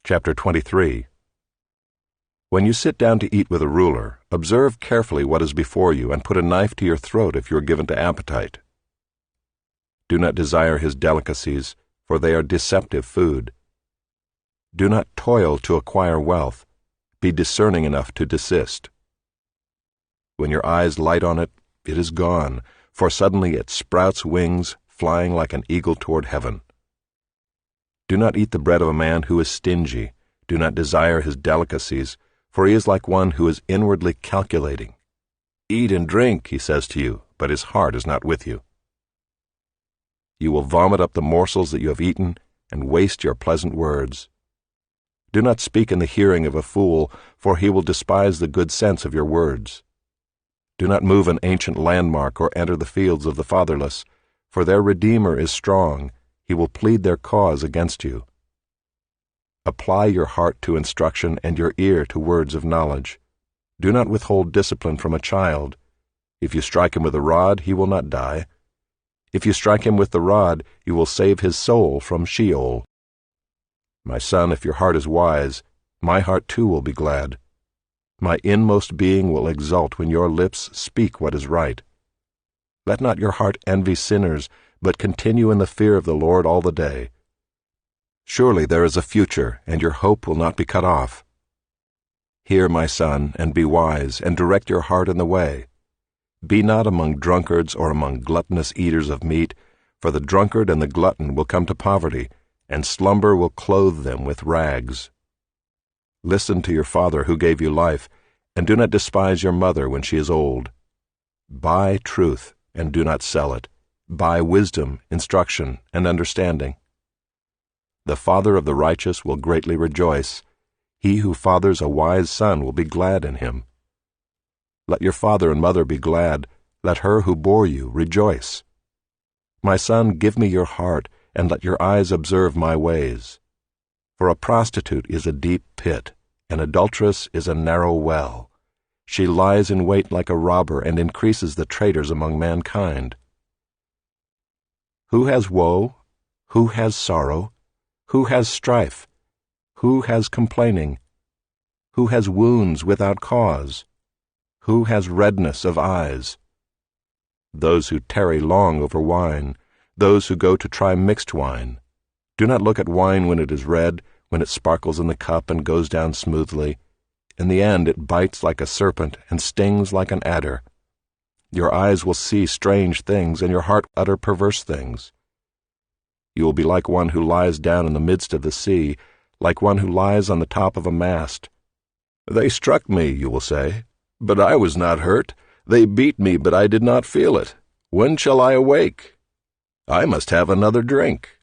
Chapter 23. When you sit down to eat with a ruler, observe carefully what is before you, and put a knife to your throat if you are given to appetite. Do not desire his delicacies, for they are deceptive food. Do not toil to acquire wealth. Be discerning enough to desist. When your eyes light on it, it is gone, for suddenly it sprouts wings, flying like an eagle toward heaven. Do not eat the bread of a man who is stingy. Do not desire his delicacies, for he is like one who is inwardly calculating. Eat and drink, he says to you, but his heart is not with you. You will vomit up the morsels that you have eaten, and waste your pleasant words. Do not speak in the hearing of a fool, for he will despise the good sense of your words. Do not move an ancient landmark or enter the fields of the fatherless, for their Redeemer is strong. He will plead their cause against you. Apply your heart to instruction and your ear to words of knowledge. Do not withhold discipline from a child. If you strike him with a rod, he will not die. If you strike him with the rod, you will save his soul from Sheol. My son, if your heart is wise, my heart too will be glad. My inmost being will exult when your lips speak what is right. Let not your heart envy sinners, but continue in the fear of the Lord all the day. Surely there is a future, and your hope will not be cut off. Hear, my son, and be wise, and direct your heart in the way. Be not among drunkards or among gluttonous eaters of meat, for the drunkard and the glutton will come to poverty, and slumber will clothe them with rags. Listen to your father who gave you life, and do not despise your mother when she is old. Buy truth, and do not sell it. Buy wisdom, instruction, and understanding. The father of the righteous will greatly rejoice. He who fathers a wise son will be glad in him. Let your father and mother be glad. Let her who bore you rejoice. My son, give me your heart, and let your eyes observe my ways. For a prostitute is a deep pit, an adulteress is a narrow well. She lies in wait like a robber and increases the traitors among mankind. Who has woe? Who has sorrow? Who has strife? Who has complaining? Who has wounds without cause? Who has redness of eyes? Those who tarry long over wine, those who go to try mixed wine. Do not look at wine when it is red, when it sparkles in the cup and goes down smoothly. In the end it bites like a serpent and stings like an adder. Your eyes will see strange things, and your heart utter perverse things. You will be like one who lies down in the midst of the sea, like one who lies on the top of a mast. They struck me, you will say, but I was not hurt. They beat me, but I did not feel it. When shall I awake? I must have another drink.